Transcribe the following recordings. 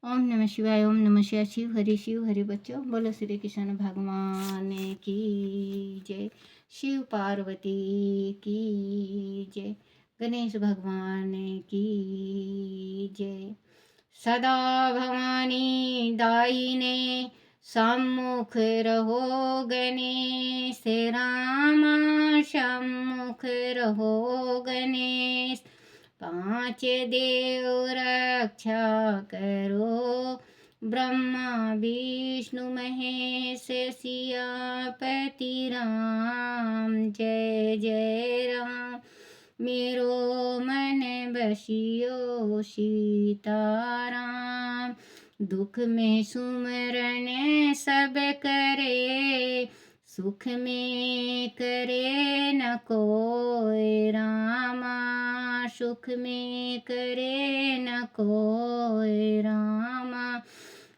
ओम नमः शिवाय। ओम नमः शिव हरि बच्चों, बोलो श्री कृष्ण भगवान की जय। शिव पार्वती की जय। गणेश भगवान की जय। सदा भवानी दायिने सम्मुख रहो गणेश रामा, सम्मुख रहो गणेश। पांच देव रक्षा करो, ब्रह्मा विष्णु महेश सियापति राम। जय जय राम, मेरो मन बसियो सीताराम। दुख में सुमरन सब करे, सुख में करे न कोई रामा। सुख में करे न कोई रामा,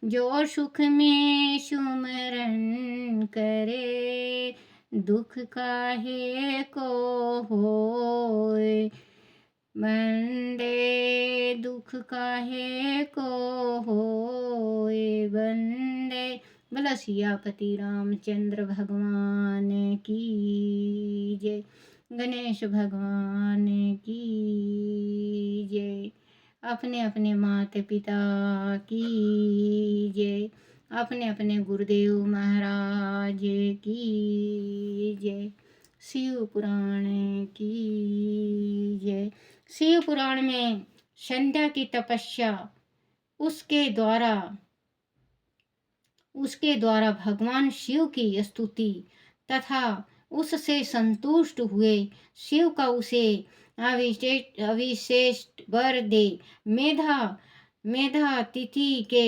जो सुख में सुमरन करे, दुख काहे को होए। बंदे दुख काहे को होए बंदे। बोला सियापति रामचंद्र भगवान की जय। गणेश भगवान की जय। अपने अपने माता पिता की जय। अपने अपने गुरुदेव महाराज की जय। शिव पुराण की जय। शिव पुराण में संध्या की तपस्या उसके द्वारा भगवान शिव की स्तुति तथा उससे संतुष्ट हुए शिव का उसे अविशेष वर दे। मेधा तिथि के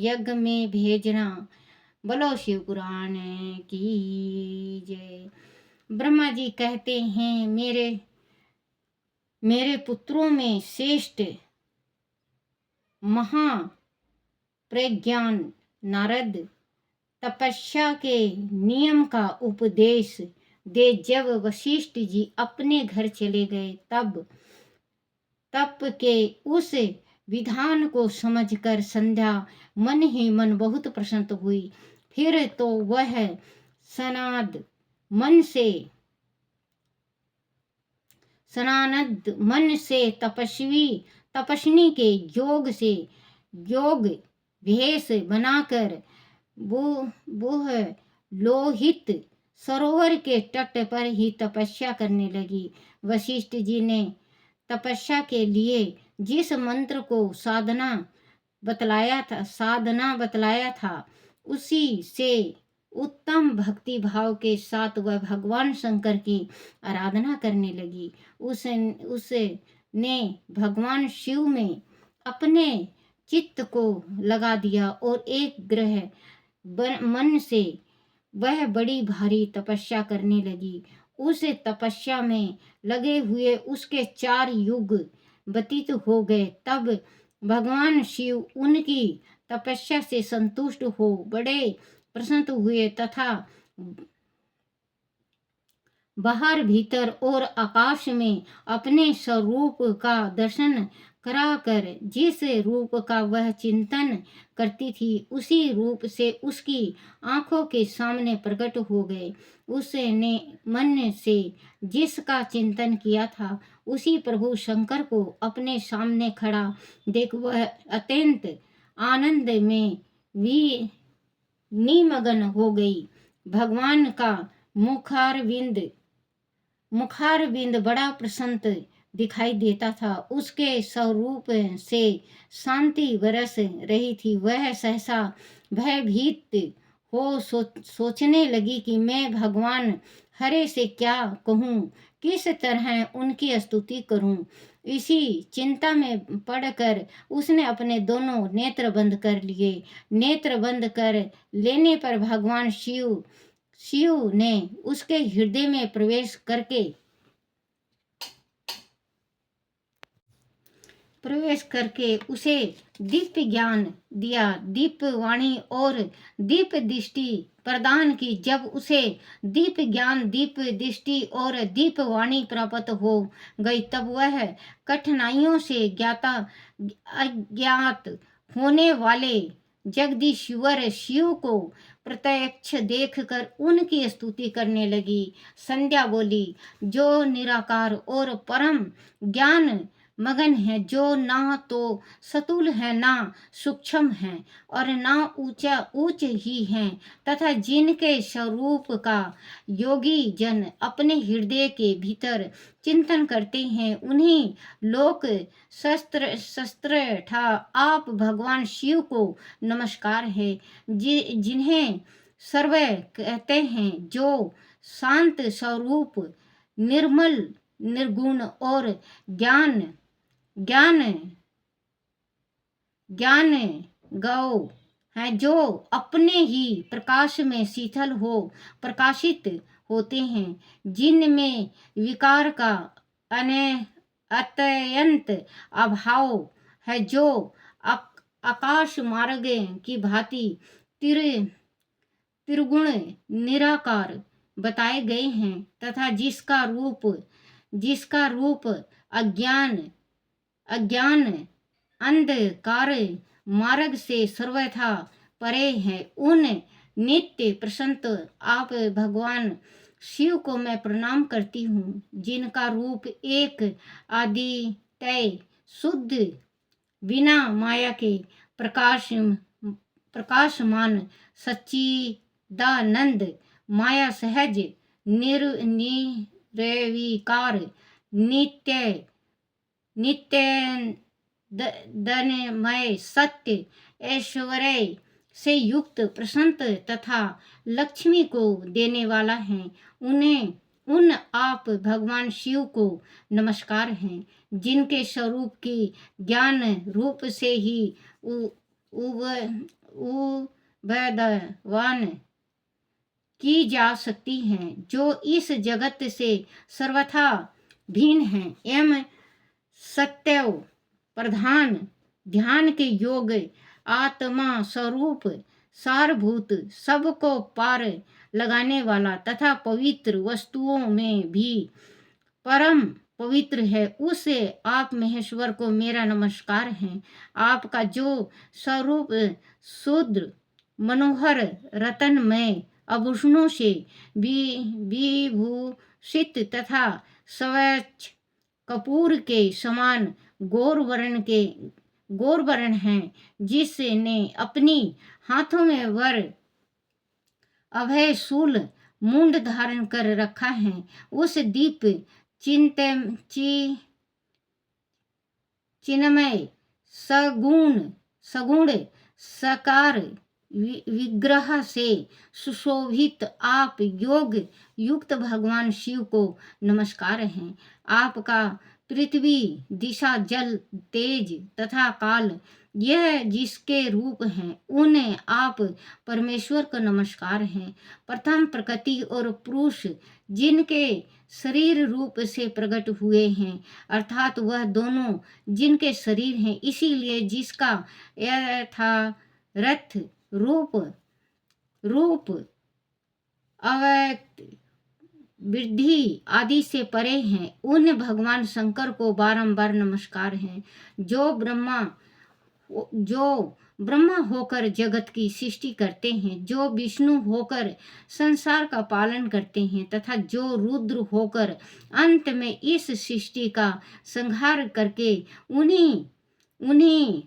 यज्ञ में भेजना। बोलो शिव पुराण की जय। ब्रह्मा जी कहते हैं, मेरे पुत्रों में श्रेष्ठ महाप्रज्ञान नारद तपस्या के नियम का उपदेश दे। जब वशिष्ठ जी अपने घर चले गए तब तप के उस विधान को समझकर संध्या मन ही मन बहुत प्रसन्न हुई। फिर तो वह सनाद मन से तपस्वी के योग भेष बनाकर वह लोहित सरोवर के तट पर ही तपस्या करने लगी। वशिष्ठ जी ने तपस्या के लिए जिस मंत्र को साधना बतलाया था उसी से उत्तम भक्ति भाव के साथ वह भगवान शंकर की आराधना करने लगी। उसने भगवान शिव में अपने चित्त को लगा दिया और एक ग्रह मन से वह बड़ी भारी तपस्या करने लगी। उस तपस्या में लगे हुए उसके 4 युग व्यतीत हो गए। तब भगवान शिव उनकी तपस्या से संतुष्ट हो बड़े प्रसन्न हुए तथा बाहर भीतर और आकाश में अपने स्वरूप का दर्शन कराकर जिस रूप का वह चिंतन करती थी उसी रूप से उसकी आंखों के सामने प्रकट हो गए। उसने मन से जिसका चिंतन किया था उसी प्रभु शंकर को अपने सामने खड़ा देख वह अत्यंत आनंद में निमग्न हो गई। भगवान का मुखारविंद बड़ा प्रसन्न दिखाई देता था। उसके स्वरूप से शांति बरस रही थी। वह सहसा भयभीत हो सोचने लगी कि मैं भगवान हरे से क्या कहूँ, किस तरह उनकी स्तुति करूँ। इसी चिंता में पड़कर उसने अपने दोनों नेत्र बंद कर लिए। नेत्र बंद कर लेने पर भगवान शिव ने उसके हृदय में प्रवेश करके प्रवेश करके उसे दिव्य ज्ञान दिया, दिव्य वाणी और दिव्य दृष्टि प्रदान की। जब उसे दिव्य ज्ञान, दिव्य दृष्टि और दिव्य वाणी प्राप्त हो गई, तब वह कठिनाइयों से अज्ञात होने वाले जगदीश्वर शिव को प्रत्यक्ष देखकर उनकी स्तुति करने लगी। संध्या बोली, जो निराकार और परम ज्ञान मगन है, जो ना तो सतुल है, ना सूक्ष्म है और ना उच्च ही है, तथा जिनके स्वरूप का योगी जन अपने हृदय के भीतर चिंतन करते हैं, उन्हीं लोक शस्त्र ठा आप भगवान शिव को नमस्कार है, जिन्हें सर्व कहते हैं, जो शांत स्वरूप, निर्मल, निर्गुण और ज्ञान गौ हैं, जो अपने ही प्रकाश में शीतल हो प्रकाशित होते हैं, जिनमें विकार का अत्यंत अभाव है, जो आकाश मार्ग की भांति त्रिगुण निराकार बताए गए हैं, तथा जिसका रूप अज्ञान अंधकार मार्ग से सर्वथा परे है। उन नित्य प्रसन्न आप भगवान शिव को मैं प्रणाम करती हूँ, जिनका रूप एक आदित्य शुद्ध, बिना माया के प्रकाशमान, सच्चिदानंद, माया सहज, निर्विकार, नित्यानंदमय, सत्य ऐश्वर्य से युक्त, प्रसन्न तथा लक्ष्मी को देने वाला है। उन आप भगवान शिव को नमस्कार है, जिनके स्वरूप की ज्ञान रूप से ही उबैदवान की जा सकती हैं, जो इस जगत से सर्वथा भिन्न है एवं सत्य प्रधान, ध्यान के योग, आत्मा स्वरूप, सारभूत, सबको पार लगाने वाला तथा पवित्र वस्तुओं में भी परम पवित्र है। उस आप महेश्वर को मेरा नमस्कार है। आपका जो स्वरूप शुद्ध, मनोहर, रत्नमय, आभूषणों से विभूषित तथा स्वच्छ कपूर के समान गौर वर्ण है, जिसने अपनी हाथों में वर अभय शूल मुंड धारण कर रखा है, उस दीप चिन्मय सगुण साकार विग्रह से सुशोभित आप योग युक्त भगवान शिव को नमस्कार है। आपका पृथ्वी, दिशा, जल, तेज तथा काल, यह जिसके रूप हैं, उन्हें आप परमेश्वर को नमस्कार है। प्रथम प्रकृति और पुरुष, जिनके शरीर रूप से प्रकट हुए हैं, अर्थात वह दोनों जिनके शरीर हैं, इसीलिए जिसका यथार्थ रूप अव्यक्त, वृद्धि आदि से परे हैं, उन भगवान शंकर को बारंबार नमस्कार है, जो ब्रह्मा होकर जगत की सृष्टि करते हैं, जो विष्णु होकर संसार का पालन करते हैं, तथा जो रुद्र होकर अंत में इस सृष्टि का संहार करके उन्हीं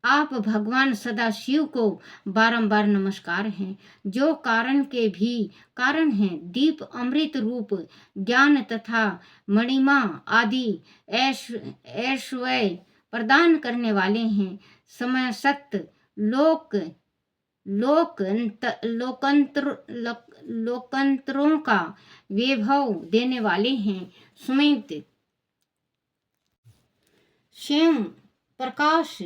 आप भगवान सदाशिव को बारंबार नमस्कार हैं, जो कारण के भी कारण हैं, दीप, अमृत रूप, ज्ञान तथा मणिमा आदि ऐश्वर्य प्रदान करने वाले हैं, समय सत्य लोकंतरों का वैभव देने वाले हैं, स्वयं प्रकाश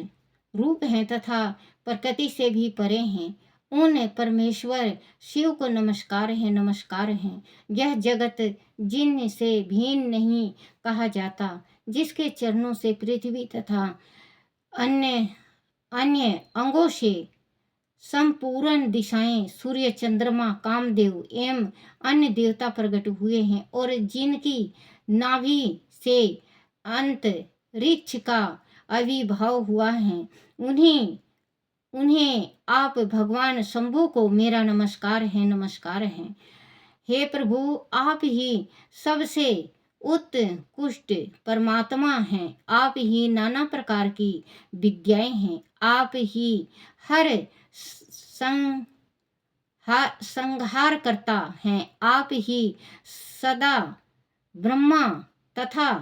रूप हैं तथा प्रकृति से भी परे हैं, उन परमेश्वर शिव को नमस्कार है। यह जगत जिन से भिन्न नहीं कहा जाता, जिसके चरणों से पृथ्वी तथा अन्य अन्य अंगों से संपूर्ण दिशाएं, सूर्य, चंद्रमा, कामदेव एवं अन्य देवता प्रकट हुए हैं, और जिनकी नाभि से अंतरिक्ष का आविर्भाव हुआ है, उन्हें उन्हें आप भगवान शंभु को मेरा नमस्कार है, नमस्कार है। हे प्रभु, आप ही सबसे उत्कृष्ट परमात्मा हैं। आप ही नाना प्रकार की विद्याएं हैं। आप ही हर संहार करता हैं। आप ही सदा ब्रह्मा तथा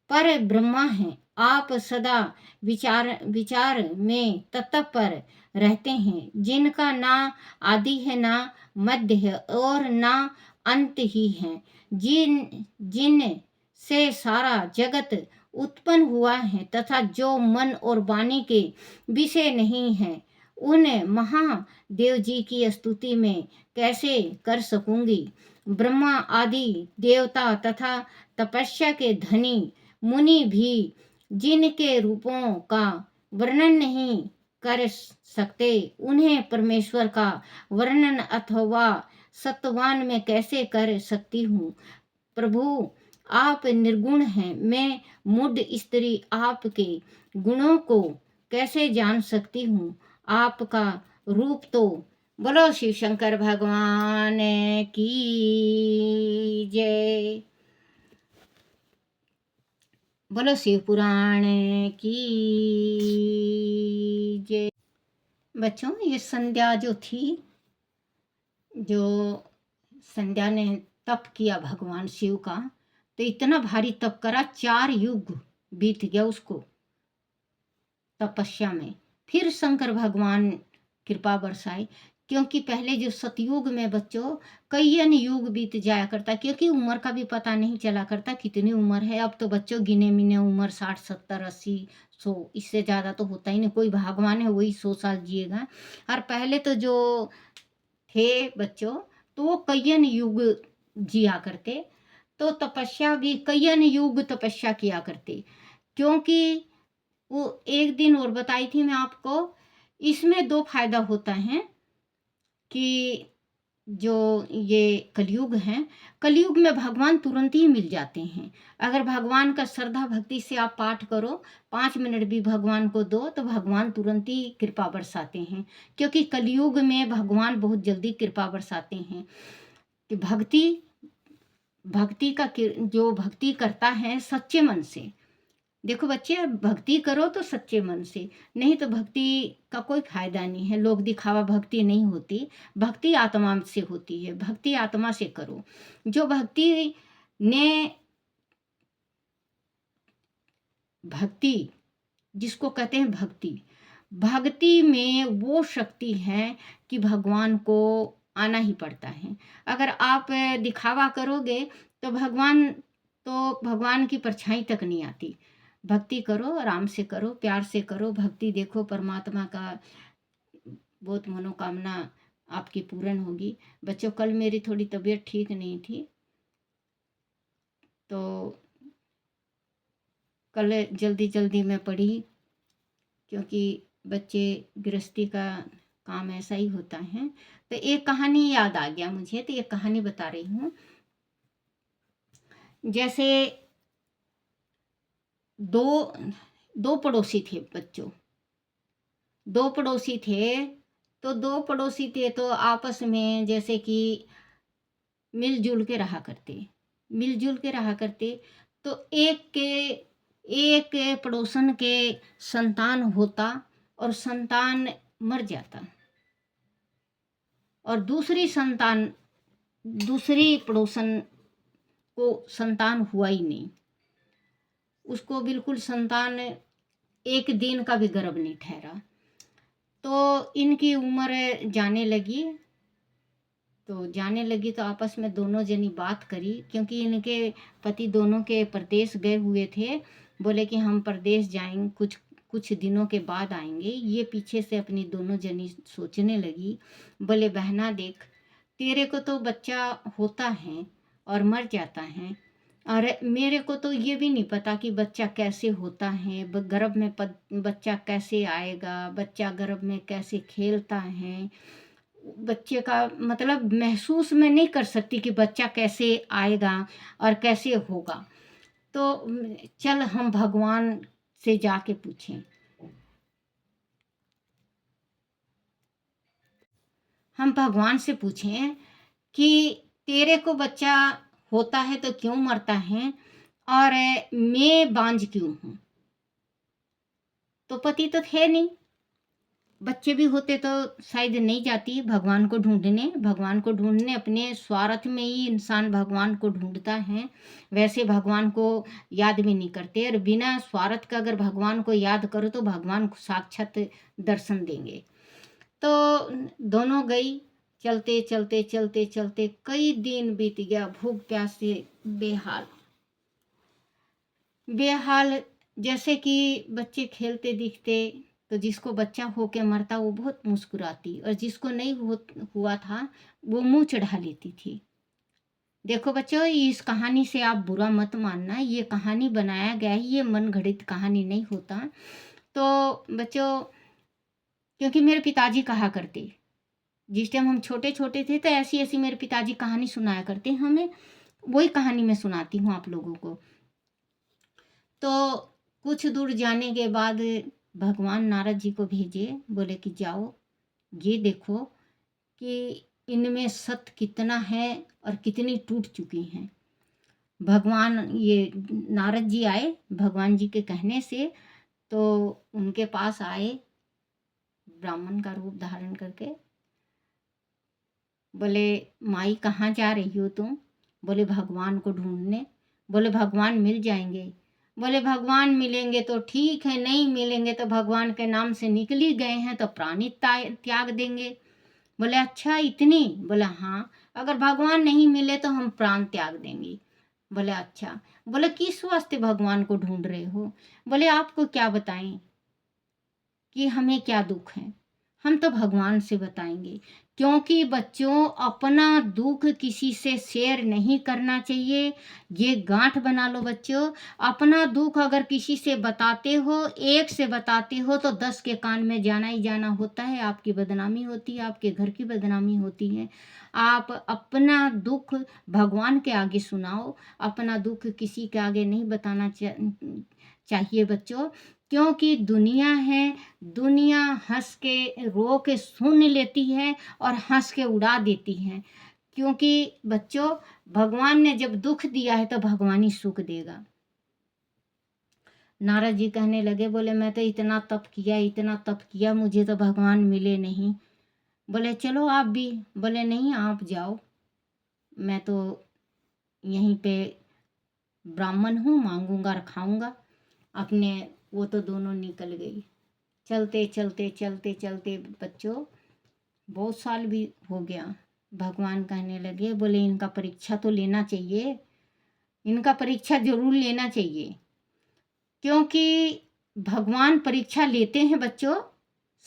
पर ब्रह्मा हैं। आप सदा विचार में तत्पर रहते हैं, जिनका ना आदि है, ना मध्य है और ना अंत ही है, जिन से सारा जगत उत्पन्न हुआ है तथा जो मन और वाणी के विषय नहीं है, उन महादेव जी की स्तुति में कैसे कर सकूंगी। ब्रह्मा आदि देवता तथा तपस्या के धनी मुनि भी जिनके रूपों का वर्णन नहीं कर सकते, उन्हें परमेश्वर का वर्णन अथवा सत्वान में कैसे कर सकती हूँ। प्रभु, आप निर्गुण हैं। मैं मूढ़ स्त्री आपके गुणों को कैसे जान सकती हूँ। आपका रूप तो बोलो शिव शंकर भगवान की जय। बोलो शिव पुराण की जय। बच्चों, ये संध्या जो थी, जो संध्या ने तप किया भगवान शिव का, तो इतना भारी तप करा, 4 युग बीत गया उसको तपस्या में। फिर शंकर भगवान कृपा बरसाए, क्योंकि पहले जो सतयुग में बच्चों कईयन युग बीत जाया करता, क्योंकि उम्र का भी पता नहीं चला करता कितनी उम्र है। अब तो बच्चों गिने मिने उम्र 60, 70, 80, 100, इससे ज़्यादा तो होता ही नहीं। कोई भगवान है वही 100 साल जिएगा। और पहले तो जो थे बच्चों, तो वो कईयन युग जिया करते, तो तपस्या भी कईयन युग तपस्या किया करते। क्योंकि वो एक दिन और बताई थी मैं आपको, इसमें 2 फायदा होता है कि जो ये कलयुग है, कलयुग में भगवान तुरंत ही मिल जाते हैं। अगर भगवान का श्रद्धा भक्ति से आप पाठ करो, 5 मिनट भी भगवान को दो, तो भगवान तुरंत ही कृपा बरसाते हैं। क्योंकि कलयुग में भगवान बहुत जल्दी कृपा बरसाते हैं। कि भक्ति का जो भक्ति करता है सच्चे मन से, देखो बच्चे, भक्ति करो तो सच्चे मन से, नहीं तो भक्ति का कोई फायदा नहीं है। लोग दिखावा भक्ति नहीं होती, भक्ति आत्मा से होती है। भक्ति आत्मा से करो। जो भक्ति जिसको कहते हैं भक्ति में वो शक्ति है कि भगवान को आना ही पड़ता है। अगर आप दिखावा करोगे तो भगवान की परछाई तक नहीं आती। भक्ति करो, आराम से करो, प्यार से करो। भक्ति देखो, परमात्मा का बहुत मनोकामना आपकी पूर्ण होगी। बच्चों, कल मेरी थोड़ी तबीयत ठीक नहीं थी, तो कल जल्दी जल्दी मैं पढ़ी, क्योंकि बच्चे गृहस्थी का काम ऐसा ही होता है। तो एक कहानी याद आ गया मुझे, तो एक कहानी बता रही हूँ। जैसे दो पड़ोसी थे बच्चों। 2 पड़ोसी थे, तो 2 पड़ोसी थे तो आपस में जैसे कि मिलजुल के रहा करते। तो एक पड़ोसन के संतान होता और संतान मर जाता, और दूसरी पड़ोसन को संतान हुआ ही नहीं। उसको बिल्कुल संतान एक दिन का भी गर्भ नहीं ठहरा। तो इनकी उम्र जाने लगी, तो आपस में दोनों जनी बात करी, क्योंकि इनके पति दोनों के प्रदेश गए हुए थे। बोले कि हम प्रदेश जाएंगे, कुछ दिनों के बाद आएंगे। ये पीछे से अपनी दोनों जनी सोचने लगी। बोले, बहना देख, तेरे को तो बच्चा होता है और मर जाता है, और मेरे को तो ये भी नहीं पता कि बच्चा कैसे होता है, गर्भ में बच्चा कैसे आएगा, बच्चा गर्भ में कैसे खेलता है। बच्चे का मतलब महसूस मैं नहीं कर सकती कि बच्चा कैसे आएगा और कैसे होगा। तो चल हम भगवान से जाके पूछें। हम भगवान से पूछें कि तेरे को बच्चा होता है तो क्यों मरता है, और मैं बांझ क्यों हूँ? तो पति तो थे नहीं, बच्चे भी होते तो शायद नहीं जाती भगवान को ढूंढने। भगवान को ढूंढने अपने स्वार्थ में ही इंसान भगवान को ढूंढता है, वैसे भगवान को याद भी नहीं करते। और बिना स्वार्थ का अगर भगवान को याद करो तो भगवान को साक्षात दर्शन देंगे। तो दोनों गई, चलते चलते चलते चलते कई दिन बीत गया, भूख प्यास से बेहाल बेहाल। जैसे कि बच्चे खेलते दिखते तो जिसको बच्चा होके मरता वो बहुत मुस्कुराती, और जिसको नहीं हुआ था वो मुंह चढ़ा लेती थी। देखो बच्चों, इस कहानी से आप बुरा मत मानना, ये कहानी बनाया गया है, ये मन घड़ित कहानी नहीं होता। तो बच्चों, क्योंकि मेरे पिताजी कहा करते, जिस टाइम हम छोटे छोटे थे तो ऐसी ऐसी मेरे पिताजी कहानी सुनाया करते हमें, वही कहानी मैं सुनाती हूँ आप लोगों को। तो कुछ दूर जाने के बाद भगवान नारद जी को भेजे, बोले कि जाओ ये देखो कि इनमें सत्य कितना है और कितनी टूट चुकी हैं। भगवान ये नारद जी आए भगवान जी के कहने से, तो उनके पास आए ब्राह्मण का रूप धारण करके। बोले माई कहाँ जा रही हो तुम? बोले भगवान को ढूंढने। बोले भगवान मिल जाएंगे। बोले भगवान मिलेंगे तो ठीक है, नहीं मिलेंगे तो भगवान के नाम से निकल ही गए हैं तो प्राण ही त्याग देंगे। बोले अच्छा इतनी? बोले हाँ, अगर भगवान नहीं मिले तो हम प्राण त्याग देंगे। बोले अच्छा। बोले किस वास्ते भगवान को ढूंढ रहे हो? बोले आपको क्या बताएं कि हमें क्या दुख है, हम तो भगवान से बताएंगे। क्योंकि बच्चों, अपना दुख किसी से शेयर नहीं करना चाहिए। ये गांठ बना लो बच्चों, अपना दुख अगर किसी से बताते हो, एक से बताते हो तो 10 के कान में जाना ही जाना होता है। आपकी बदनामी होती है, आपके घर की बदनामी होती है। आप अपना दुख भगवान के आगे सुनाओ, अपना दुख किसी के आगे नहीं बताना चाहिए बच्चों। क्योंकि दुनिया है, दुनिया हंस के रो के सुन लेती है और हंस के उड़ा देती है। क्योंकि बच्चों, भगवान ने जब दुख दिया है तो भगवान ही सुख देगा। नारद जी कहने लगे, बोले मैं तो इतना तप किया, इतना तप किया, मुझे तो भगवान मिले नहीं। बोले चलो आप भी। बोले नहीं, आप जाओ, मैं तो यहीं पे ब्राह्मण हूँ, मांगूंगा और खाऊंगा अपने। वो तो दोनों निकल गई। चलते चलते चलते चलते बच्चों बहुत साल भी हो गया। भगवान कहने लगे, बोले इनका परीक्षा तो लेना चाहिए, इनका परीक्षा जरूर लेना चाहिए। क्योंकि भगवान परीक्षा लेते हैं बच्चों,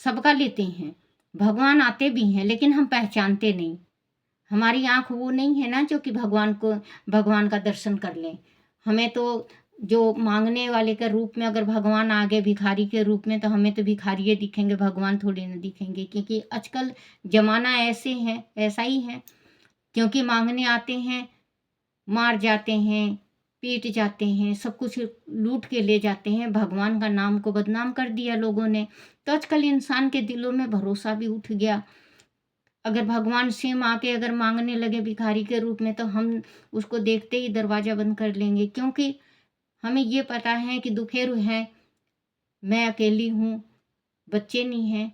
सबका लेते हैं। भगवान आते भी हैं लेकिन हम पहचानते नहीं। हमारी आँख वो नहीं है ना जो कि भगवान का दर्शन कर लें। हमें तो जो मांगने वाले के रूप में अगर भगवान आ गए भिखारी के रूप में, तो हमें तो भिखारी दिखेंगे, भगवान थोड़ी ना दिखेंगे। क्योंकि आजकल जमाना ऐसे है, ऐसा ही है। क्योंकि मांगने आते हैं, मार जाते हैं, पीट जाते हैं, सब कुछ लूट के ले जाते हैं। भगवान का नाम को बदनाम कर दिया लोगों ने। तो आजकल इंसान के दिलों में भरोसा भी उठ गया। अगर भगवान स्वयं आके अगर मांगने लगे भिखारी के रूप में, तो हम उसको देखते ही दरवाजा बंद कर लेंगे। क्योंकि हमें ये पता है कि दुखेरु है, मैं अकेली हूँ, बच्चे नहीं हैं,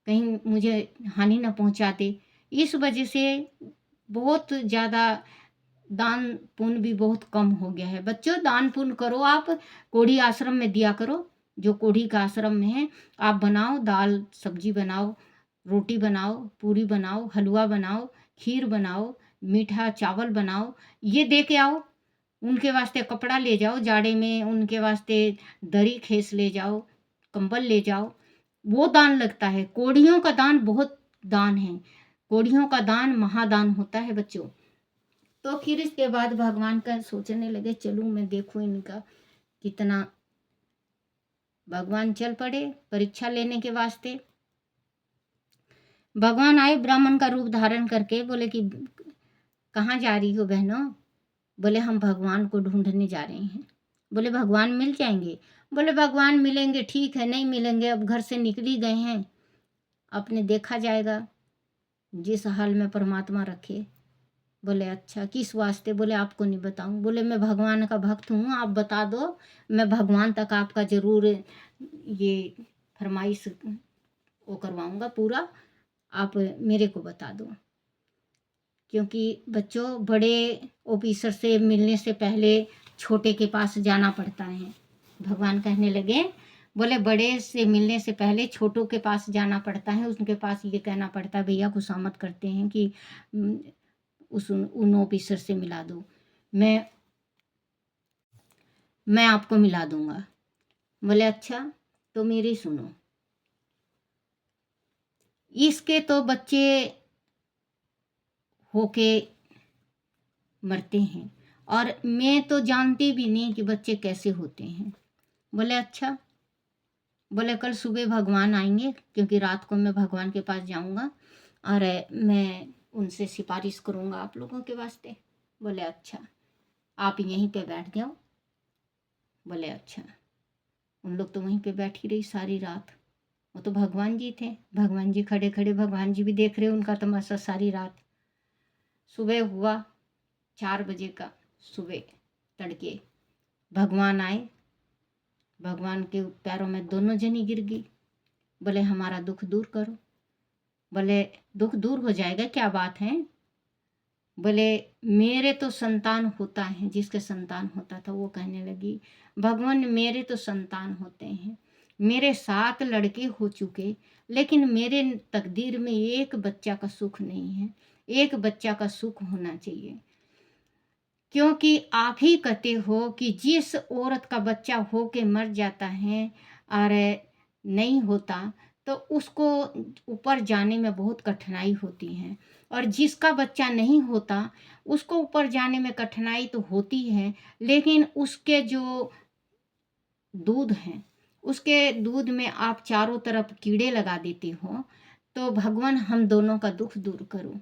कहीं मुझे हानि ना पहुँचा दे। इस वजह से बहुत ज़्यादा दान पुण्य भी बहुत कम हो गया है। बच्चों दान पुण्य करो, आप कोढ़ी आश्रम में दिया करो। जो कोढ़ी का आश्रम में है, आप बनाओ, दाल सब्जी बनाओ, रोटी बनाओ, पूरी बनाओ, हलवा बनाओ, खीर बनाओ, मीठा चावल बनाओ, ये दे के आओ। उनके वास्ते कपड़ा ले जाओ, जाड़े में उनके वास्ते दरी खेस ले जाओ, कंबल ले जाओ। वो दान लगता है। कोढ़ियों का दान बहुत दान है, कोढ़ियों का दान महादान होता है बच्चों। तो फिर इसके बाद भगवान का सोचने लगे, चलूँ मैं देखूँ इनका कितना। भगवान चल पड़े परीक्षा लेने के वास्ते। भगवान आए ब्राह्मण का रूप धारण करके, बोले कि कहाँ जा रही हो बहनों? बोले हम भगवान को ढूंढने जा रहे हैं। बोले भगवान मिल जाएंगे? बोले भगवान मिलेंगे ठीक है, नहीं मिलेंगे, अब घर से निकल ही गए हैं, अपने देखा जाएगा जिस हाल में परमात्मा रखे। बोले अच्छा किस वास्ते? बोले आपको नहीं बताऊं। बोले मैं भगवान का भक्त हूँ, आप बता दो, मैं भगवान तक आपका ज़रूर ये फरमाइश वो करवाऊंगा पूरा, आप मेरे को बता दो। क्योंकि बच्चों बड़े ऑफिसर से मिलने से पहले छोटे के पास जाना पड़ता है। भगवान कहने लगे, बोले बड़े से मिलने से पहले छोटों के पास जाना पड़ता है, उनके पास ये कहना पड़ता है भैया खुशामद करते हैं कि उन ऑफिसर से मिला दो, मैं आपको मिला दूंगा। बोले अच्छा तो मेरी सुनो, इसके तो बच्चे होके मरते हैं और मैं तो जानती भी नहीं कि बच्चे कैसे होते हैं। बोले अच्छा। बोले कल सुबह भगवान आएंगे, क्योंकि रात को मैं भगवान के पास जाऊंगा और मैं उनसे सिफारिश करूंगा आप लोगों के वास्ते। बोले अच्छा आप यहीं पे बैठ जाओ। बोले अच्छा। उन लोग तो वहीं पे बैठी रही सारी रात। वो तो भगवान जी थे, भगवान जी खड़े खड़े, भगवान जी भी देख रहे उनका तमाशा सारी रात। सुबह हुआ 4 बजे का, सुबह तड़के भगवान आए। भगवान के पैरों में दोनों जनी गिर गई। बोले हमारा दुख दूर करो। बोले दुख दूर हो जाएगा, क्या बात है? बोले मेरे तो संतान होता है, जिसके संतान होता था वो कहने लगी भगवान मेरे तो संतान होते हैं, मेरे 7 लड़के हो चुके, लेकिन मेरे तकदीर में एक बच्चा का सुख नहीं है, एक बच्चा का सुख होना चाहिए। क्योंकि आप ही कहते हो कि जिस औरत का बच्चा हो के मर जाता है और नहीं होता तो उसको ऊपर जाने में बहुत कठिनाई होती है, और जिसका बच्चा नहीं होता उसको ऊपर जाने में कठिनाई तो होती है, लेकिन उसके जो दूध हैं उसके दूध में आप चारों तरफ कीड़े लगा देते हो, तो भगवान हम दोनों का दुख दूर करो।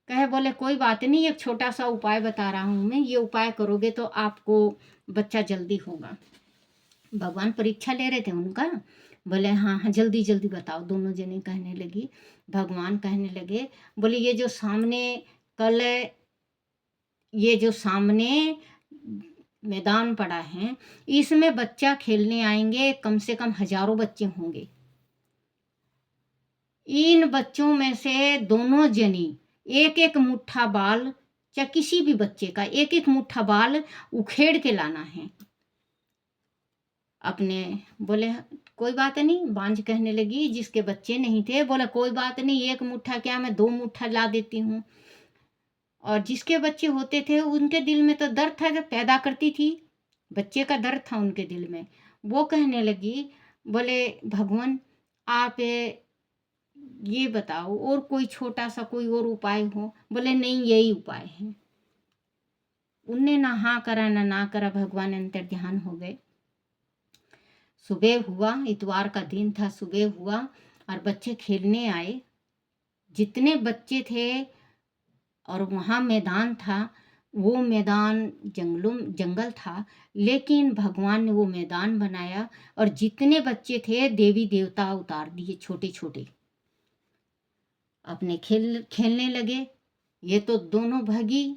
कहे बोले कोई बात नहीं, एक छोटा सा उपाय बता रहा हूँ मैं, ये उपाय करोगे तो आपको बच्चा जल्दी होगा। भगवान परीक्षा ले रहे थे उनका। बोले हाँ हाँ जल्दी जल्दी बताओ। दोनों जने कहने लगी। भगवान कहने लगे, बोले ये जो सामने कल ये जो सामने मैदान पड़ा है इसमें बच्चा खेलने आएंगे, कम से कम हजारों बच्चे होंगे। इन बच्चों में से दोनों जनी एक एक मुट्ठा बाल, चाहे किसी भी बच्चे का एक एक मुट्ठा बाल उखेड़ के लाना है अपने। बोले कोई बात नहीं। बांझ कहने लगी जिसके बच्चे नहीं थे, बोला कोई बात नहीं, एक मुट्ठा क्या मैं 2 मुट्ठा ला देती हूँ। और जिसके बच्चे होते थे उनके दिल में तो दर्द था, जब पैदा करती थी बच्चे का दर्द था उनके दिल में। वो कहने लगी, बोले भगवान आप ये बताओ और कोई छोटा सा कोई और उपाय हो? बोले नहीं यही उपाय है। उनने ना हाँ करा ना करा, भगवान अंतर ध्यान हो गए। सुबह हुआ, इतवार का दिन था, सुबह हुआ और बच्चे खेलने आए। जितने बच्चे थे और वहाँ मैदान था, वो मैदान जंगल था, लेकिन भगवान ने वो मैदान बनाया और जितने बच्चे थे देवी देवता उतार दिए छोटे छोटे, अपने खेलने लगे। ये तो दोनों भगी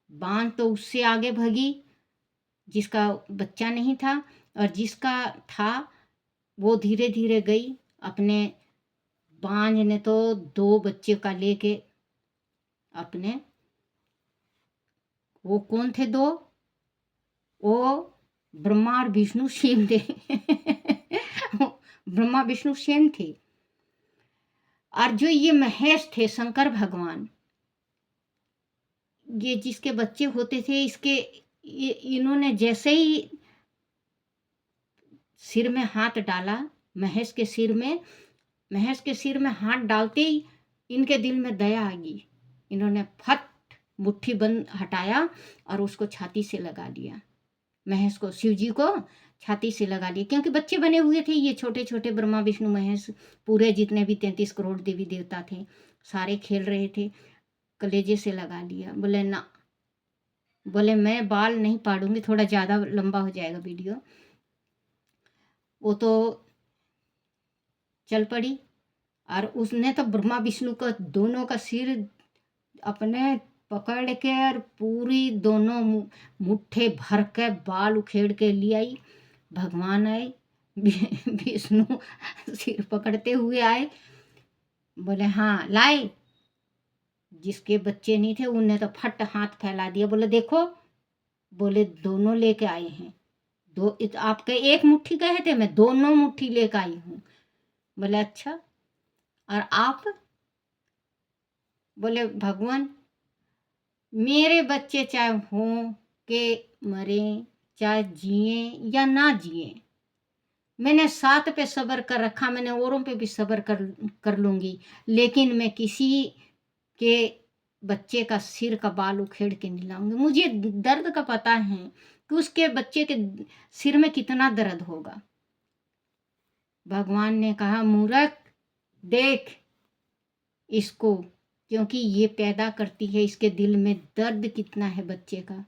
बांझ तो उससे आगे भगी जिसका बच्चा नहीं था, और जिसका था वो धीरे धीरे गई। अपने बांझ ने तो 2 बच्चे का लेके अपने, वो कौन थे 2? वो ब्रह्मा और विष्णु शिव थे ब्रह्मा विष्णु शिव थे। और जो ये महेश थे शंकर भगवान, ये जिसके बच्चे होते थे, इन्होंने जैसे ही सिर में हाथ डाला, महेश के सिर में हाथ डालते ही इनके दिल में दया आ गई। इन्होंने फट मुट्ठी बंद हटाया और उसको छाती से लगा लिया, महेश को, शिव जी को छाती से लगा लिया, क्योंकि बच्चे बने हुए थे ये छोटे छोटे, ब्रह्मा विष्णु महेश, पूरे जितने भी 33 करोड़ देवी देवता थे सारे खेल रहे थे, कलेजे से लगा लिया। बोले ना, बोले मैं बाल नहीं पाड़ूंगी, थोड़ा ज़्यादा लंबा हो जाएगा वीडियो। वो तो चल पड़ी और उसने तो ब्रह्मा विष्णु का दोनों का सिर अपने पकड़ के और पूरी दोनों मुट्ठे भर के बाल उखेड़ के ले आई। भगवान आए, विष्णु सिर पकड़ते हुए आए, बोले हाँ लाए। जिसके बच्चे नहीं थे उनने तो फट हाथ फैला दिया, बोले देखो, बोले दोनों लेके आए हैं, दो आपके एक मुट्ठी कहे थे, मैं दोनों मुट्ठी लेके आई हूँ। बोले अच्छा, और आप? बोले भगवान, मेरे बच्चे चाहे हों के मरे, चाहे जिए या ना जिए, मैंने 7 पे सब्र कर रखा, मैंने औरों पे भी सब्र कर लूँगी, लेकिन मैं किसी के बच्चे का सिर का बाल उखेड़ के नहीं लाऊंगी। मुझे दर्द का पता है कि उसके बच्चे के सिर में कितना दर्द होगा। भगवान ने कहा मूर्ख, देख इसको, क्योंकि ये पैदा करती है, इसके दिल में दर्द कितना है बच्चे का,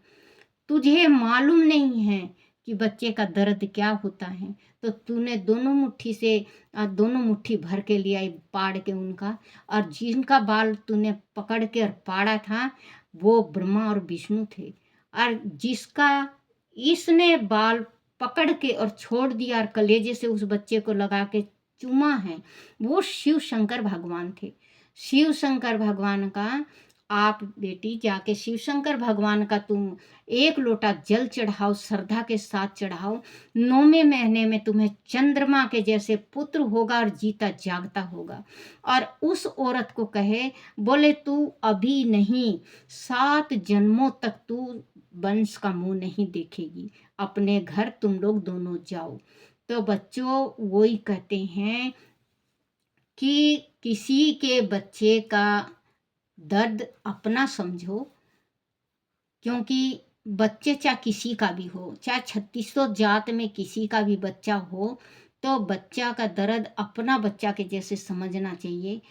तुझे मालूम नहीं है कि बच्चे का दर्द क्या होता है। तो तूने दोनों मुट्ठी से दोनों मुट्ठी भर के लिया पाड़ के उनका, और जिनका बाल तूने पकड़ के और पाड़ा था वो ब्रह्मा और विष्णु थे, और जिसका इसने बाल पकड़ के और छोड़ दिया और कलेजे से उस बच्चे को लगा के चूमा है, वो शिव शंकर भगवान थे। शिव शंकर भगवान का आप बेटी जाके शिव शंकर भगवान का तुम 1 लोटा जल चढ़ाओ, श्रद्धा के साथ चढ़ाओ, 9वें महीने में तुम्हें चंद्रमा के जैसे पुत्र होगा और जीता जागता होगा। और उस औरत को कहे, बोले तू अभी नहीं, 7 जन्मों तक तू वंश का मुंह नहीं देखेगी, अपने घर तुम लोग दोनों जाओ। तो बच्चों वही कहते हैं कि किसी के बच्चे का दर्द अपना समझो, क्योंकि बच्चे चाहे किसी का भी हो, चाहे 3600 जात में किसी का भी बच्चा हो, तो बच्चा का दर्द अपना बच्चा के जैसे समझना चाहिए।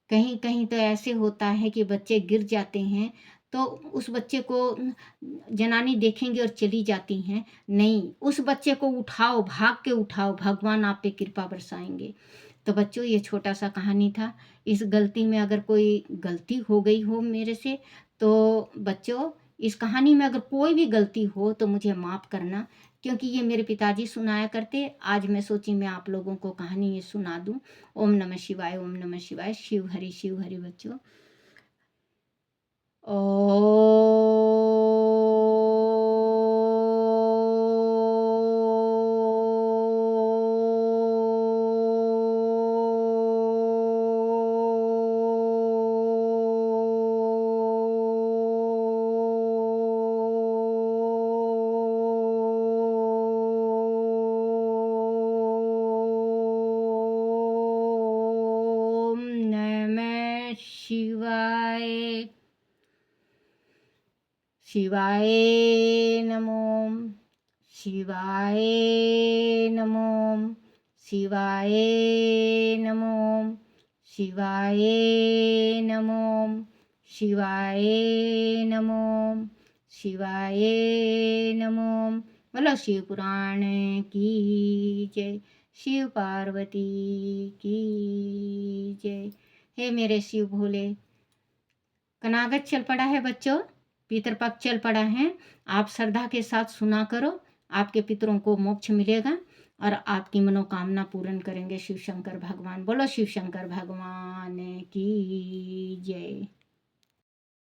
कहीं कहीं तो ऐसे होता है कि बच्चे गिर जाते हैं तो उस बच्चे को जनानी देखेंगे और चली जाती हैं, नहीं, उस बच्चे को उठाओ, भाग के उठाओ, भगवान आप पे कृपा बरसाएंगे। तो बच्चों ये छोटा सा कहानी था। इस गलती में अगर कोई गलती हो गई हो मेरे से, तो बच्चों इस कहानी में अगर कोई भी गलती हो तो मुझे माफ़ करना, क्योंकि ये मेरे पिताजी सुनाया करते। आज मैं सोची मैं आप लोगों को कहानी ये सुना दूं। ओम नमः शिवाय, ओम नमः शिवाय, शिव हरि बच्चों। ओम नमः शिवाय, शिवाय नमो, शिवाय नमो, शिवाय नमो, शिवाय नमो, शिवाय नमो, शिवाय नमो। बोलो शिव पुराण की जय, शिव पार्वती की जय। हे मेरे शिव भोले, कनागत चल पड़ा है बच्चों, पितरपक्ष चल पड़ा है। आप श्रद्धा के साथ सुना करो, आपके पितरों को मोक्ष मिलेगा और आपकी मनोकामना पूर्ण करेंगे शिव शंकर भगवान। बोलो शिव शंकर भगवान की जय।